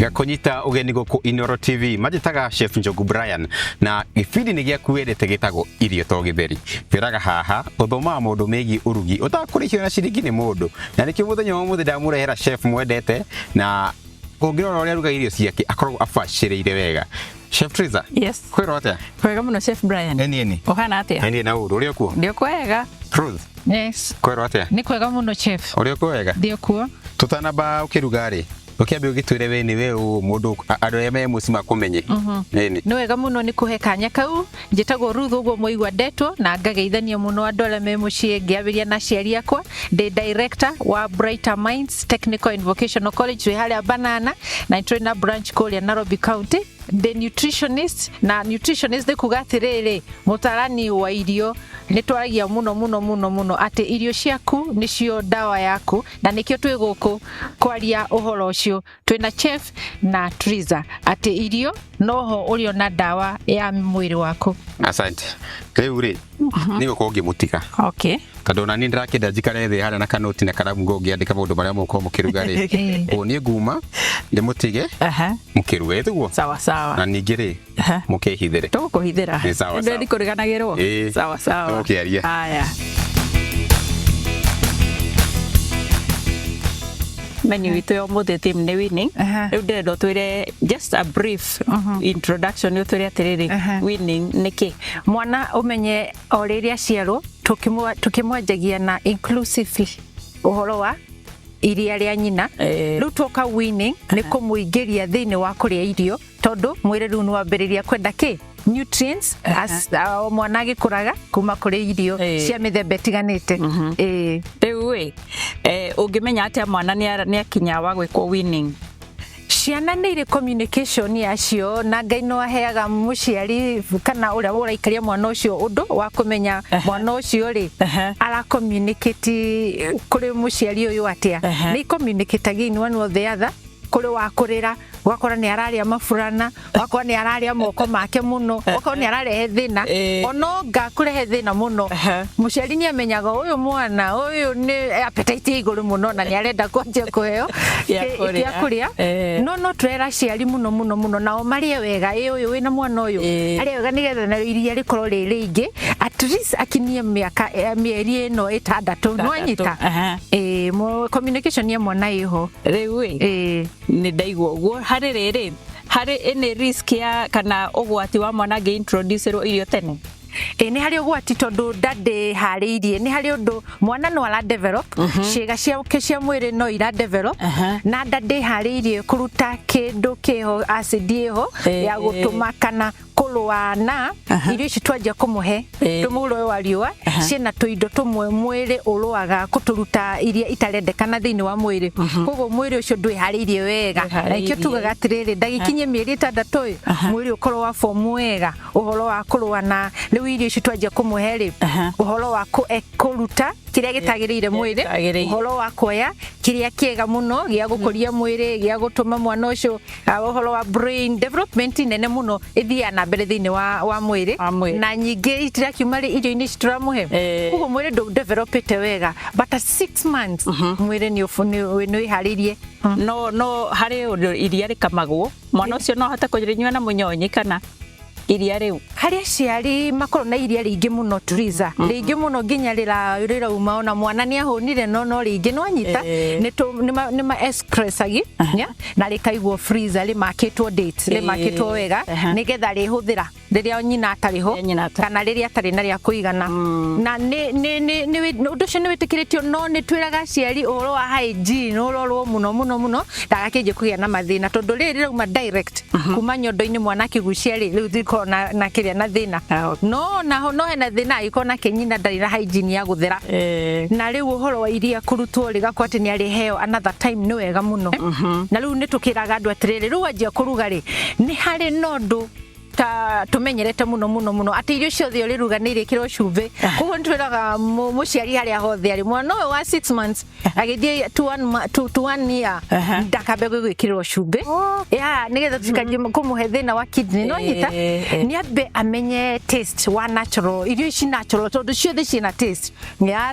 tiga kunyita ugeni guku Inoro TV majitaga chef Njogu Brian na gibindi ni gya kuwendete gitagwo Irio to githeri twiraga haha uthoma mundu megi urugi utakurihio na ciringi ni mundu na nikio muthenya wa muthi ndamurehera chef mwendete na ungirora uria ruga irio ciake akorwo abaciriire wega. Chef Triza. Yes. Kwero atia? Kwega muno Chef Brian. Eni. Ohana atia? Eni na uru uria kuo. Ndio kwega. Truth. Yes. Kwero atia? Ni kwega muno chef. Uria kwega. Ndio kuo. Tutanaba ukirugari. Ukiambe ugitwire we ni we mundu andu eme musima kumenye. Eni. No wega muno ni kuhe kanya kau njitagwo Ruth ugo muigwa ndetwo na ngageithania muno andu ala me mucie ngiabiria na ciari yakwa the director wa Brighter Minds Technical and Vocational College we haria Banana na trainer branch kule Nairobi County. The nutritionist na nutritionist kugatiriri mutarani wa irio nitwaragia muno ati irio ciaku nicio dawa yaku na nikio twi guku kwaria uhoro ucio twina chef na Triza ati irio noho ulio na dawa ya mwiri waku. Asante. Riu ri nigo kongi mutika. Okay. Tondu na ni ndirakenda njikare thi haria na kanoti na karamu ngongiandika maundu maria muko mukiruga ri ni nguma ndi mutige mukiruga thuo sawa sawa na ningi ri mukihithire tukuhithira ndi kuriganagirwo sawa sawa tukiaria haya. Menu itu yo mothe team ne winning riu ndirenda twire just a brief introduction yo twire atiriri winning niki mwana umenye oriria ciaro tukimwanjagia na inclusive uhoro wa iria ria nyina riu toka winning ni kumuingiria thiini wa kuria irio tondu mwire riu ni wambiriria kwenda ki nutrients as mwana gikuraga kuma kuri irio cia mithemba itiganite riu ungimenya atia mwana ni akinya wa gwikwo winning ciana nä irä communication yacio na Ngai no aheaga muciari kana uria uraikaria mwana ucio undu wa kumenya mwana ucio ri ara communicate kuri muciari uyu atia ni communicate again one or the other kuri wa kurira wakora ni araria mafurana wakora ni araria moko make muno wakora ni ararehe thina ono ngakurehe thina muno muciari ni amenyaga uyu mwana uyu ni appetite iguru muno na ni arenda kwanja kuheo ya kuria no twera ciari muno nao marie wega uyu wina mwana uyu ari wega nigetha na iria rikorwo ri ingi at least akinyie miaka mieri ino 6 no anyita communication ya mwana iho riu ni ndaigwo guo hari riri hari any risk ya kana ugwati wa mwana ge introduce ro irio tene ni hari ugwati tondu ndade hariirie ni hari undu mwana no ara develop ciega cia mwiri no ira develop na ndade hariirie kuruta kindu kiho acid iho ya gutuma kana kulwa na irio ici twanja kumuhe tumuro wa riua ciena tuindo tumwe mwiri urwaga kuturuta iria itarendekana thiini wa mwiri koguo mwiri ucio ndwi hariirie wega na ikio tugaga atiriri ndagikinye mieri 6 mwiri ukorwo wa form wega uhoro wa kurwa na riu irio ici twanja kumuhe ri uhoro wa kuruta kiria gitagirire mwiri uhoro wa kuoya kiria kiega muno gia gukuria mwiri gia gutuma mwana ucio uhoro wa brain development nene muno ithia na mbere thiini wa mwiri na nyingi itira kiumari irio-ini cituramuhe koguo mwiri ndu developete wega but 6 months mwiri ni haririe no hari iria rikamagwo mwana ucio no hata kunywa na munyonyi kana iria riu haria ciari makoro na iria ringi muno Triza ringi muno nginya rira uma ona mwana ni ahunire no ringi no anyita ni ma excressagi na rikaigwo freezer rimakitwo dates rimakitwo wega nigetha rihuthira riria nyina atariho kana riria atari na ria kuigana na ni undu cio ni witikiritio no ni twiraga ciari uhoro wa hygiene urorwo muno ndagakinje kugia na mathina tondu riri rauma direct kuma nyondo-ini mwana kigucia riu na kiria na thina no hena thina iko na kenyina ndari na hygiene ya guthera na riu uhoro wa iria kurutwo rigakwati ni ari heo another time ni wega muno na riu ni tukiraga andu atiriri riu anjia kuruga ri ni hari nondu tumenyerete muno ati irio ciothe uriruga ni irikirwo cumbi koguo ntwiraga muciari haria hothe ari mwana uyu wa 6 months agithie to 1 year ndakabe gwikirwo cumbi nigetha tukanje kumuhe thina wa kidney no nyita ni ambe amenye taste wa natural irio ici natural tondu ciothe ciina taste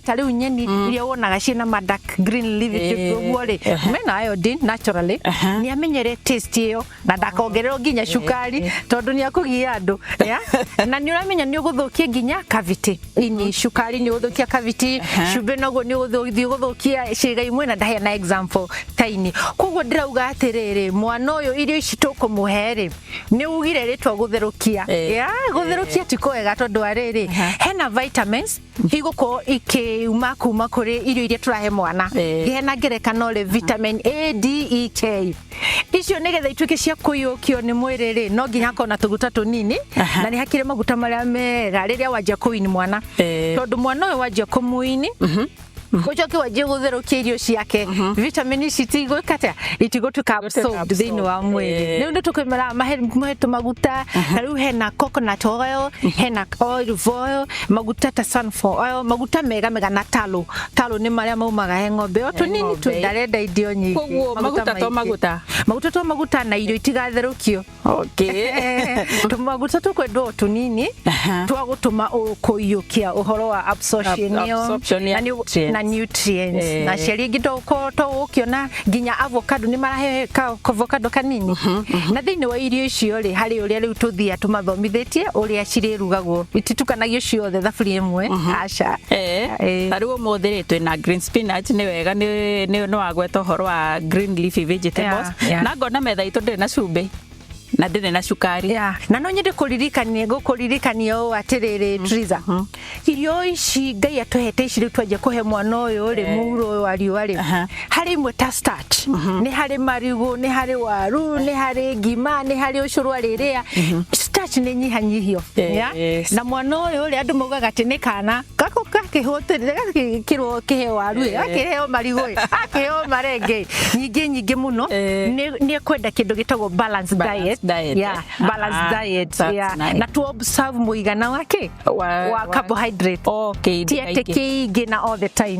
ta riu nyeni iria wonaga ciina ma dark green leafy koguo ri mena iodine naturally ni amenyere taste iyo na ndakongererwo nginya cukari tondu ni akugia andu na ni uramenya ni uguthukia nginya cavity ini cukari ni uguthukia cavity cumbi noguo ni uguthukia ciiga imwe na ndahe na example taini koguo ndirauga atiriri mwana uyu irio ici tukumuhere ni ugire ritwa gutherukia gutherukia ti kwega tondu ariri hena vitamins iguko ikiuma kuma kuri irio iria turahe mwana hena ngerekano ri vitamin A D E K icio nigetha ituike cia kuyukio ni mwiri ri no nginya kona tuguta tunini na ni hakire maguta maria mega riria wajia kuini mwana tondu mwana uyu wajia kumuini Kuchoki wajia gutherukia irio ciake vitamin citigwikata itigotuka absorbed thini wa mwiri ni ndu tukwimera mahe maguta riu hena coconut oil hena olive oil maguta ta sunflower oil maguta mega na talo ni maria maumaga he ng'ombe o tunini tu ndarenda idio nyingi koguo maguta to maguta na irio itigatherukio maguta tukwendwo tunini twagutuma ukuyukia uhoro wa absorption na nutrients na ciari ngindo to ukiona nginya avocado ni marahe avocado kanini na thini wa irio icio ri hari uria riu tuthia tumathomithitie uria cirirugagwo ititukanagia ciothe thaburia imwe aca tariu muthiri twina green spinach ni wega ni wagweta uhoro wa green leafy vegetables na ngona metha itu ndiri na cumbi na ndene na cukari na no nyende kuririkania o atiriri Triza irio ici ngai atuhete ici twaje kuhe mwana uyu ri muro wa riwa ri hari imwe ta starch ni hari marigu ni hari waru ni hari ngima ni hari ucuru riria starch ni nyihanyihio na mwana uyu ri andu maugaga ati ni kana gako kakihutire kirwo kihe waru akiheo marigu akiheo marenge nyingi muno ni kwenda kindu gitagwo balanced diet balanced diet na to observe muigana wake wa carbohydrate tiate na all the time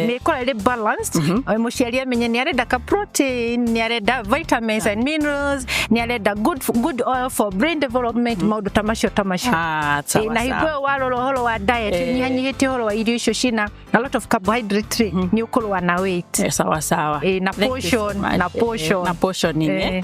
ni kore balanced muciari amenye ni arenda ka protein ni arenda vitamins and minerals ni arenda good oil for brain development maudu tamasho na higwe waroro horo wa diet nyanyihite horo wa irio icio cina a lot of carbohydrate ni ukulwa na weight sawa na portion ni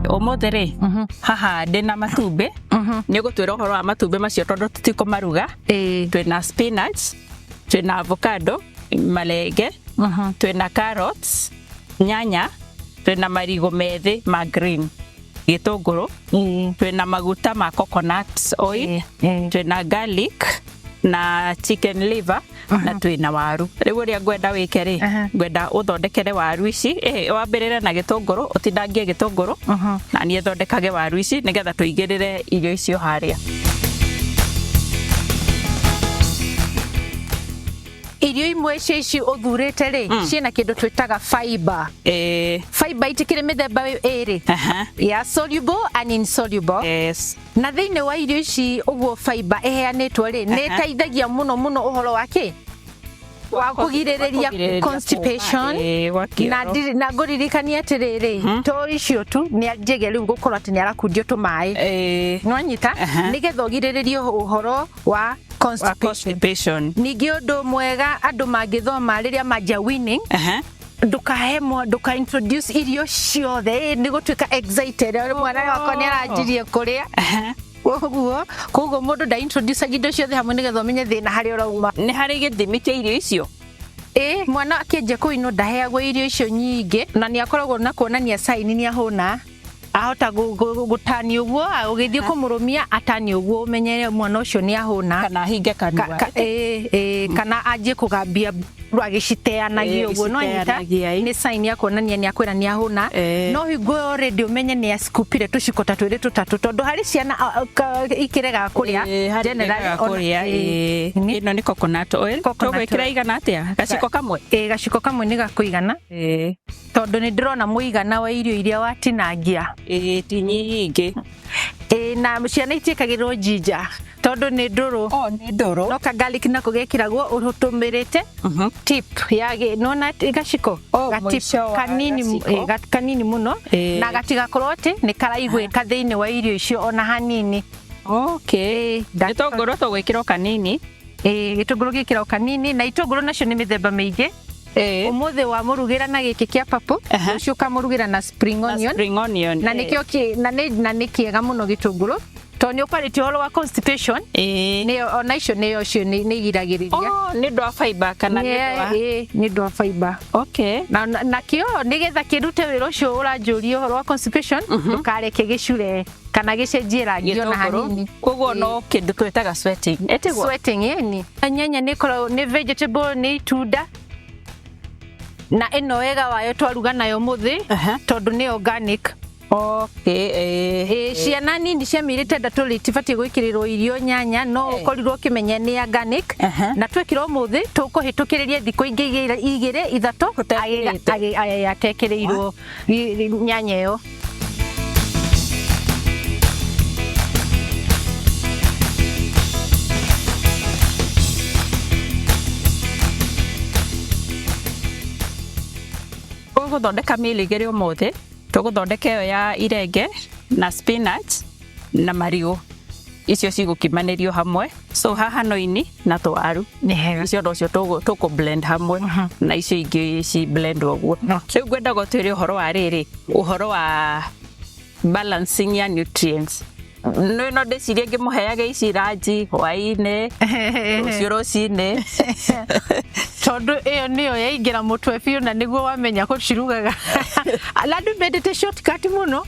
omothere haha ndina matumbe ni gutwira uhoro wa matumbe macio tondu tutiko maruga twina spinach twina avocado malenge twina carrots nyanya twina marigo methi ma green gitunguru twina maguta ma coconut oil twina garlic na chicken liver na twina waru riu ria ngwenda wike ri ngwenda uthondekere waru ici wambirire na gitunguru utindangie gitunguru na nie thondekage waru ici nigetha tuigirire irio icio haria irio imwe ici uthurite ri ciina kindu twitaga fiber fiber itikire mithemba iri soluble and insoluble na thini wa irio ici uguo fiber iheanitwo ri ni teithagia muno uhoro wake wa kugiririria constipation na nguririkania atiriri to icio tu ni njege riu gukorwo ati ni arakundio tumai nwanyita nigetha ugiriririe uhoro wa constipation ningi undu mwega andu mangithoma riria maja winning nduka introduce irio ciothe ni gutuika excited mwana wakwa ni aranjirie kuria koguo mundu da introduce indo ciothe hamwe nigetha umenye thina hari urauma ni hari githimi kia irio icio mwana akenje kuino ndaheagwo irio icio nyingi na ni akoragwo na kuonania sign ni ahuna ahota gutani uguo ugithie kumurumia atani uguo umenyere mwana ucio ni ahuna kana hinge kanua kana aje kugambia rwagiciteanagia uguo no nyita ni sign ya kuonania ni akwira ni ahuna no hingo already umenye ni askupire tucikota twiri tutatu tondu hari ciana ikirega kuria generally kuria ino ni coconut oil tugwikira igana atia gaciko kamwe gaciko kamwe ni gakuigana tondu ni ndirona muigana wa irio iria watinangia ti nyingi na ciana itikagirwo jinja tondu ni nduru no ka garlic nako gekiragwo utumirite tip yage nona gaciko gatip kanini muno na gatigakorwo ati ni karaigwika thiini wa irio icio ona hanini gitunguru tugwikira kanini gitunguru gikira kanini na itunguru nacio ni mithemba mingi umuthi wa murugira na giki kia papu ucio kamurugira na spring onion na nikio na nikiega muno gitunguru tonyo kwariti horo wa constipation ni ona icio ni igiragiriria ni ndo fiber kana ni ndo fiber na kio nigetha kirute wira ucio uranjuria horo wa constipation ukareke gicure kana gicenjie rangi ona hanini koguo no kindu twetaga sweating ni nyanya ni vegetable ni tunda na ino wega wayo twaruga nayo muthi tondu ni organic ciana nini ciamirite ndaturi tibatie gwikirirwo irio nyanya no ukorirwo kimenya ni organic na twekirwo muthi tukuhitukiriria thiko ingi igire ithatu ayatekereirwo nyanya yo guthondeka miligere umuthi tuguthondeka yo ya irenge na spinach na marigo icio cigukimanirio hamwe so haha noini na twaru icio ndocio tuku blend hamwe na icio ingi ci blend oguo riu gwenda gutwire uhoro wa riri uhoro wa balancing ya nutrients no ndecirie ngimuheaga ici ranji hwaine ucio rucine tondu iyo niyo yaingira mutwe biu na niguo wamenya ko cirugaga alandu medite shortcut muno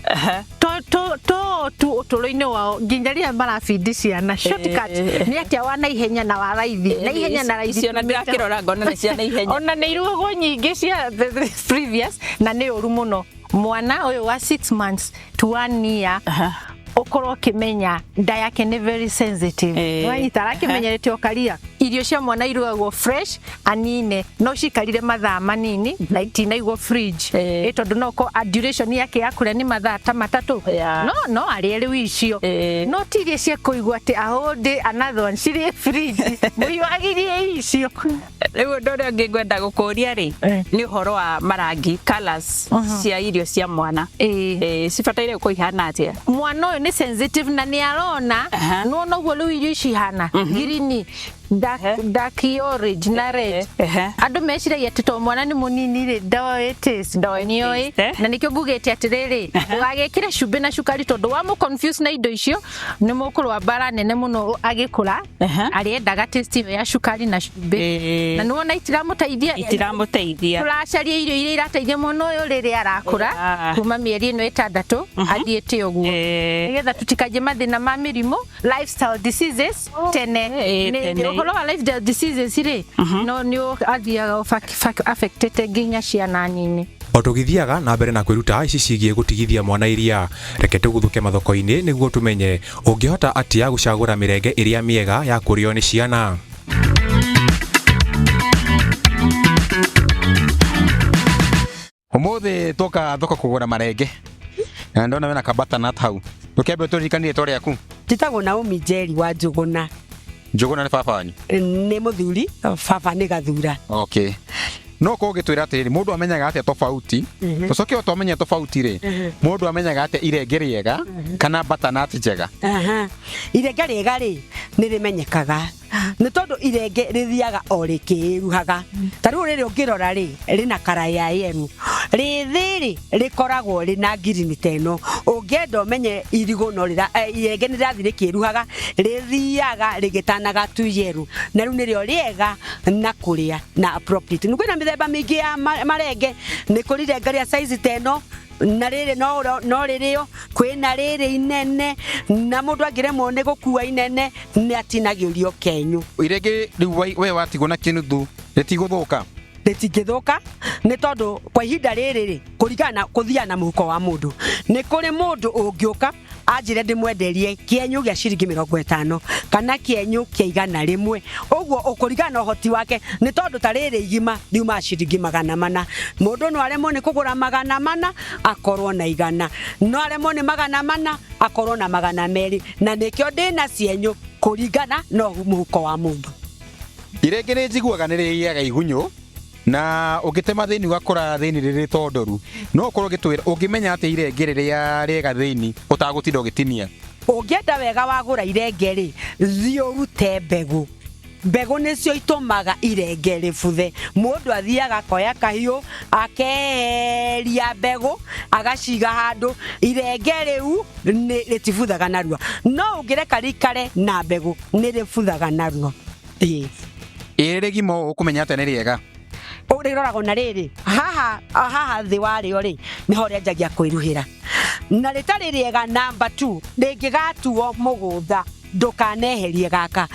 to tuloine wao nginyaria marafidi ciana shortcut ni atia wana ihenya na wa raithi na ihenya na raithi ciana ndirakirora ngona ni ciana ihenya ona ni irugagwo nyingi cia previous na ni uru muno mwana uyu wa 6 months to 1 year okoro kimenya nda yake ni very sensitive wanyitara kimenyerete okaria irio cia mwana irugagwo fresh anine no cikarire mathaa manini like tinaigwo fridge tondu no ko duration yake ya kuria ni mathaa ta matatu no ari riu icio no tirie cia kuigwa ati ahonde another one cire fridge muiwagirie icio riu ndore ngigwenda gukuria ri ni uhoro wa marangi colors cia irio cia mwana cibataire kuihana atia mwana ni sensitive na ni arona no no gwo irio ici hana green dark orange na red andu meciragia tito mwana ni munini ri diabetes ndonioi na nikio ngugete atiriri ugagekira cumbi na cukari tondu wa mu confuse na indo icio ni mukurwa bara nene muno agikura ariendaga taste ya cukari na cumbi na nuona itiramutaithia turacaria irio iria irateithia mwana uyu riri arakura kuma mieri ino 6 athiete uguo nigetha tutikaje mathina ma mirimu lifestyle diseases tene uhoro wa lifestyle diseases ri no ni athiaga affected nginya ciana nini otugithiaga na mbere na kwiruta ici cigie gutigithia mwana iria reke tuguthuke mathoko-ini niguo tumenye ungihota atia gucagura mirenge iria miega ya kurio ni ciana umuthi toka thoko kugura marenge na ndona wena kabata na hau ukiambe turikanie to riaku titagwo na umijeri wa Njuguna ni baba wanyu ni muthuri baba ni gathura no ko gitwira atiri mundu amenyaga atia tofauti tucoke utomenye tofauti ri mundu amenyaga atia irenge riega kana butternut njega irenge riega ri ni rimenyekaga ni tondu irenge rithiaga o rikiruhaga tariu riri ungirora ri rina kara ya yenu rithiri rikoragwo rina green teno ungenda umenye irigo no rira irenge ni rathi rikiruhaga rithiaga rigitanaga tu yeru na riu nirio riega na kuria na appropriate ni kwina mithemba mingi ya marenge ni kuri renga ria size teno na riri no ririo kwina riri inene na mundu angiremwo ni gukua inene ni atinagio kenyu irenge riu we watigwo na kinuthu ritiguthuka ritingithuka ni tondu kwa ihinda riri kurigana kuthia na muhuko wa mundu ni kuri mundu ungiuka anjire ndimwenderie kienyũ gĩa ciringi 50 kana kienyũ kia 100 uguo ukurigana uhoti wake ni tondu ta riri igima riuma ciringi 400 mundu no aremwo ni kugura 400 akorwo na 100 no aremwo ni 400 akorwo na 200 na nikio ndina cienyũ kuringana no muhuko wa mundu. Irenge nĩ njiguaga nĩ rĩiaga igunyũ na ũgĩtema thĩini ũgakora thĩini rĩrĩ tondoru no ũkorwo ũgĩtwĩra ũngĩmenya atĩ irenge rĩrĩa rĩega thĩini ũtagũtinda ũgĩtinia. Ũngĩenda wega wagũra irenge rĩ thiĩ ũrute mbegũ. Mbegũ nĩcio itumaga irenge rĩbuthe. Mũndũ athiaga akoya kahiũ akeheria mbegũ agaciga handũ irenge rĩu rĩtibuthaga narua no ũngĩreka rĩikare na mbegũ nĩ rĩbuthaga narua. Rĩgima ũkũmenya atĩ nĩ rĩega ũrĩroragwo na rĩrĩ haha thĩ warĩo rĩ nĩho rĩanjagia kwĩruhĩra na rĩtarĩ rĩega. Number 2 rĩngĩgatuo mũgũnda ndũkaneherie gaka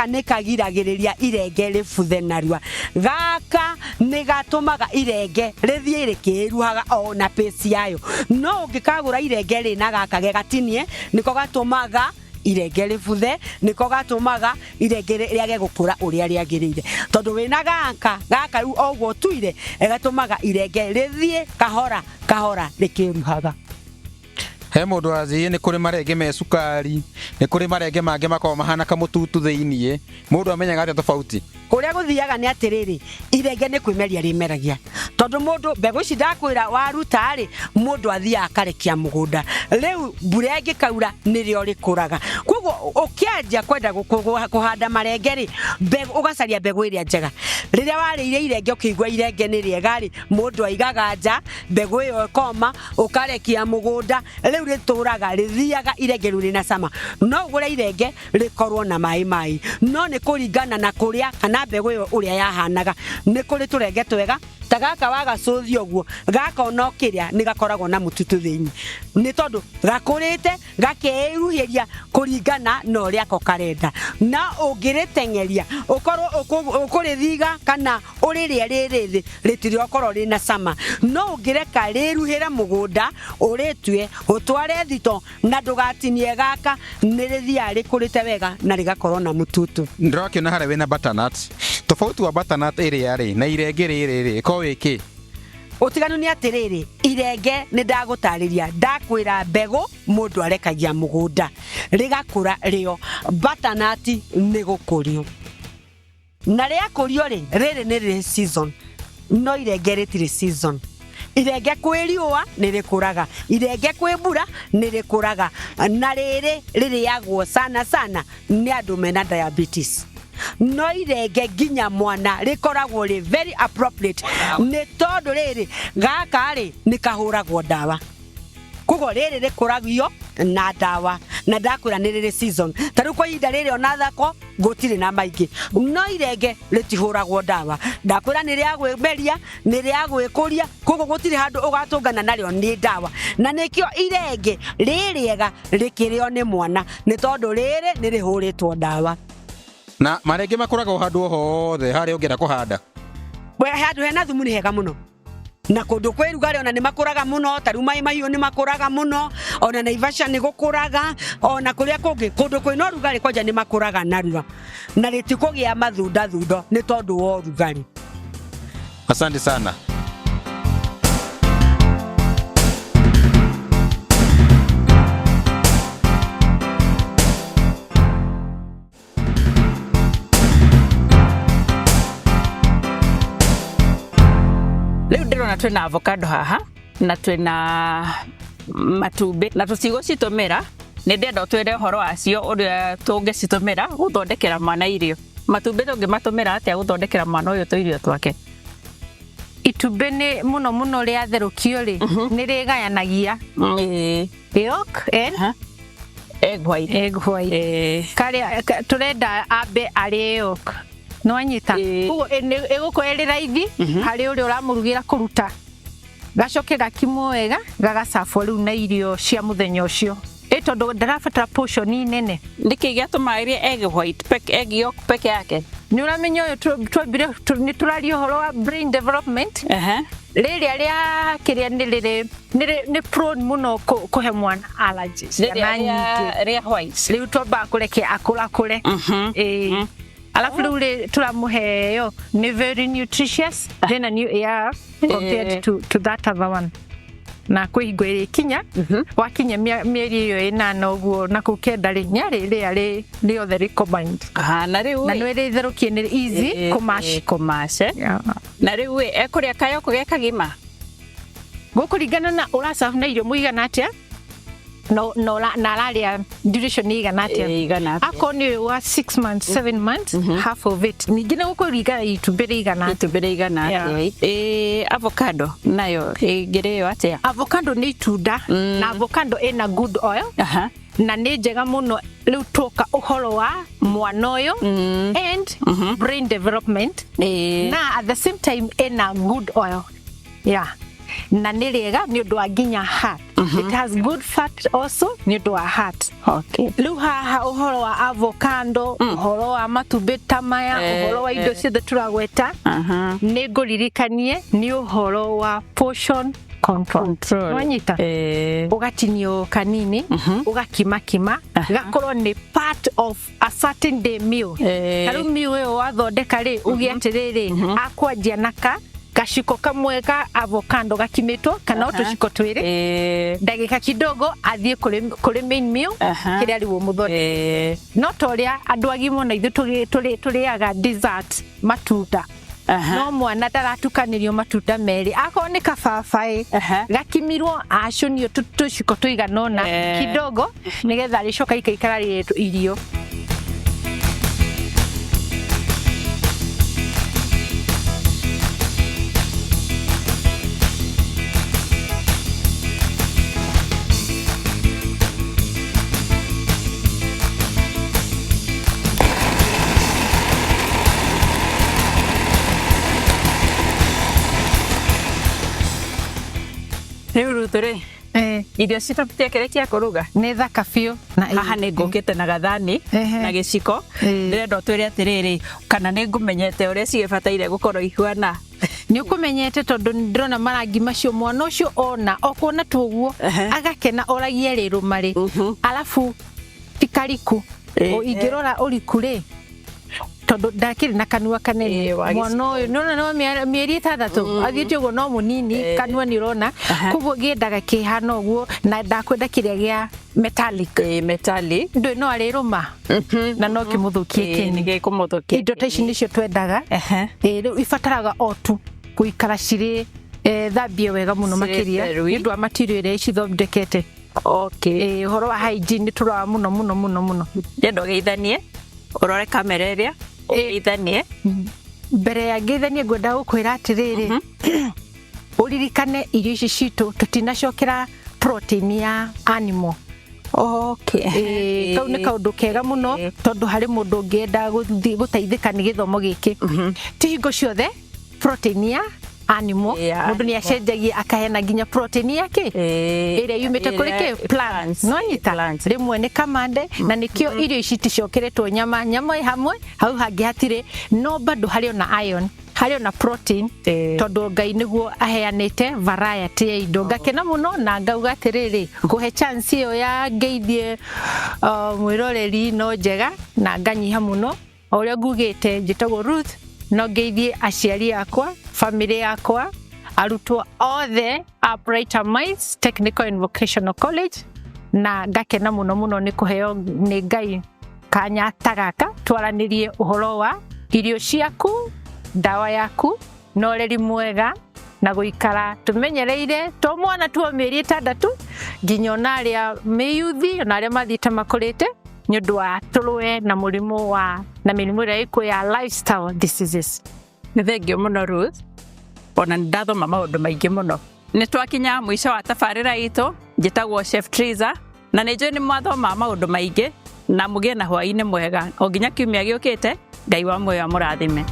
nĩ kagiragĩrĩria irenge rĩbuthe narua. Gaka nĩ gatũmaga irenge rĩthiĩ rĩkĩruhaga ona pace yayo no ũngĩkagũra irenge rĩna gaka gegatinie nĩko gatũmaga irenge rĩbuthe nĩko gatũmaga irenge rĩage gũkũra ũrĩa rĩagĩrĩire tondu wĩna gaka rĩu oguo tuire gatũmaga irenge rĩthiĩ kahora rĩkĩruhaga. He mũndũ aziĩ nĩ kũrĩ marenge me cukari nĩ kũrĩ marenge mangĩ makoragwo mahana kamũtutu thĩiniĩ mũndũ amenyaga atĩa tofauti. Kuria guthiaga ni atiriri irenge ni kwimeria rimeragia tondu mundu mbegu ici ndakwira waruta ri mundu athia akarekia mugunda riu mbura ingikaura nirio rikuraga koguo ukianjia kwenda kuhanda marenge ri mbegu ugacaria mbegu iria njega riria wariire irenge ukigwa irenge ni riega ri mundu aigaga nja mbegu iyo ikoma ukarekia mugunda riu rituraga rithiaga irenge riu rina cama no ugure irenge rikorwo na mai no ni kuringana na kuria kana mbegu iyo uria yahanaga ni kuri turenge twega ta gaka wagacuthia uguo gaka ono kiria ni gakoragwo na mututu thiini ni tondu gakurite gakeiruhiria kuringana na uria ko karenda na ungiritengeria ukorwo ukurithiga kana uriria ririthi ritiri okorwo rina cama no ungireka riruhira mugunda uritue utware thito na ndugatinie gaka ni rithia rikurite wega na rigakorwo na mututu. Ndirakiona haria wena butternut tofauti wa butternut iria ri na irenge riri ko wiki utiganu ni atiriri irenge ni ndagutariria ndakwira mbegu mundu arekagia mugunda rigakura rio butternut ni gukurio na ria kurio ri riri ni ri season no irenge ritiri season. Irenge kwi riua ni rikuraga irenge kwi mbura ni rikuraga na riri yagwo sana ni andu mena diabetes no irenge ginya mwana rikoragwo ri very appropriate ni tondu riri gaka ri ni kahuragwo dawa kugo riri rikuragio na dawa na ndakwira ni riri season taru kwa ihinda riri ona thako gutiri na maingi no irenge ritihuragwo dawa ndakwira ni ria gweberia ni ria gwikuria kugo gutiri handu ugatungana nario ni dawa na nikio irenge ririega rikirio ni mwana ni tondu riri ni rihuritwo dawa. Na marenge makuraga handu hothe haria ungienda kuhanda we handu hena thumu ni hega muno na kundu kwirugari ona ni makuraga muno taru mai mahiu ni makuraga muno ona Naivasha ni gukuraga ona kuria kungi kundu kwina rugari kwanja ni makuraga narua na ritikugia mathunda thundo ni tondu wa rugari. Asante sana. Na twina avocado haha na twina matumbi na tucigo citumira ni ndenda twere horo wacio uria tungicitumira guthondekera mwana irio. Matumbi tungimatumira atia guthondekera mwana uyu tuirio twake. Itumbi ni muno ria therukio ri ni rigayanagia yolk and egg white kare turenda ambe ari yolk no anyita ugo eguko eri raithi hari uri uramurugira kuruta gacoke gakimwo wega gagacafo riu na irio cia muthenya ucio nĩ tondũ ndarabatara portion nene. Nĩkĩ gĩatũma Iria egg white egg yolk peke yake? Nĩ ũramenya ũyũ twambire nĩ tũraria ũhoro wa brain development. Rĩrĩa rĩa kĩrĩa nĩ prone mũno kũhe mwana allergies kana nyingĩ. Rĩa white. Rĩu twambaga kũreke akũre. Alafu rĩu tũramũhe yo nĩ very nutritious then a new AR compared to that other one. Na kwĩ hingo ĩrĩ kinya wakinya mĩeri ĩyo 8 ũguo na kũu kenda rĩ rĩrĩa rĩothe recombined. Na rĩu na nĩ rĩtherũkie nĩ easy kũmash. Na rĩu ekũrĩa kayoko ge kagima gũkũringana na ũracabu na irio mũigana atĩa na ararĩa duration ĩigana atĩa. Akorwo nĩ wa 6 months 7 months half of it. Ningĩ nĩ gũkũringana itumbĩ rĩigana atĩa. Avocado nayo ĩngĩrĩyo atĩa? Avocado nĩ itunda na avocado ĩna good oil na nĩ njega mũno. Rĩu tũka ũhoro wa mwana ũyũ and brain development na at the same time ĩna good oil na nĩ rĩega nĩ ũndũ wa nginya heart. It has good fat also nĩ ũndũ wa heart. Rĩu haha ũhoro wa avocado ũhoro wa matumbĩ ta maya ũhoro wa indo ciothe tũragweta nĩ ngũririkanie nĩ ũhoro wa portion control. Wanyita ũgatinio kanini ũgakima gakorwo nĩ part of a certain day meal. Rĩu meal ũyũ wathondeka rĩ uge atĩrĩrĩ akwanjia naka gaciko kamwe ka avocado gakimitwo kana ũtũciko twĩrĩ ndagĩka kidogo athiĩ kũrĩ main meal kĩrĩa rĩu mũthondeke. No torĩa andũ agima na ithuĩ tũrĩaga dessert matunda. No mwana ndaratukanĩrio matunda merĩ. Akorwo nĩ kababaĩ gakimirwo acũnio tũciko tũigana ũna kidogo nĩgetha rĩcoka ikaikara rĩrĩ irio. Rĩu tũrĩ irio citapĩtie kĩrĩkia kũruga nĩ thaka biũ. Haha nĩ ngũkĩte na gathani na gĩciko ndĩrenda ũtwĩre atĩrĩrĩ kana nĩ ngũmenyete ũrĩa cigĩbataire gũkorwo ihuana. Nĩ ũkũmenyete tondũ ndĩrona marangi macio mwana ũcio ona okuona tũguo agakena oragie rĩrũ marĩ alafu tikariku ingĩrora ũriku rĩ tondũ ndakĩrĩ na kanua kanene mwana ũyũ no mĩeri 6 athiĩte ũguo no mũnini kanua nĩ ũrona koguo ngĩendaga kĩhana ũguo na ndakwenda kĩrĩa gĩa metallic ndũĩ no arĩrũma na no kĩmũthũkie kĩni. Indo ta ici nĩcio twendaga rĩu ibataraga otu gũikara cirĩ thambie wega mũno makĩria nĩ ũndũ wa material ĩrĩa icithondekete. Ũhoro wa hygiene nĩ tũroa mũno. Ndĩrenda ũgeithanie ũrore kamera ĩrĩa ũgeithanie. Mbere ya ngeithanie ngwenda gũkwĩra atĩrĩrĩ ũririkane irio ici citũ tũtinacokera protein ya animal. Kau nĩ kaũndũ kega mũno tondũ harĩ mũndũ ũngĩenda gũteithĩka nĩ gĩthomo gĩkĩ ti hingo ciothe protein ya animal mũndũ nĩ acenjagia akahena nginya protein yake ĩrĩa yumĩte kũrĩ plants no nyita rĩmwe nĩ kamande na nĩkĩo irio ici ticokeretwo nyama hamwe hau hangĩ hatirĩ no bado harĩ na iron harĩ na protein tondũ Ngai nĩguo aheanĩte variety ya indo. Ngakena mũno na ngauga atĩrĩrĩ kũhe chance ĩyo ya ngeithie mwĩroreri no njega na nganyiha mũno o ũrĩa ngugĩte njĩtagwo Ruth no ngeithie aciari akwa family yakwa arutwo othe a Brighter Minds Technical and Vocational College na ngakena mũno nĩ kũheo nĩ Ngai kanya ta gaka twaranĩrie ũhoro wa irio ciaku dawa yaku na ũreri mwega na gũikara tũmenyereire to mwana tuo mĩeri 6 nginya onarĩa mĩyuthi onarĩa mathiĩte makũrĩte nĩ ũndũ wa tũrũe na mũrimũ wa na mĩrimũ ĩrĩa ĩkuo ya lifestyle diseases. Nĩ thengio mũno Ruth ona ndathoma maũndũ maingĩ mũno. Nĩ twakinya mũico wa tabarĩra itũ njĩtagwo Chef Triza na nĩ njũĩ nĩ mwathoma maũndũ maingĩ na mũgĩe na hwaĩ-inĩ mwega o nginya kiumia gĩũkĩte. Ngai wa muoyo amũrathime.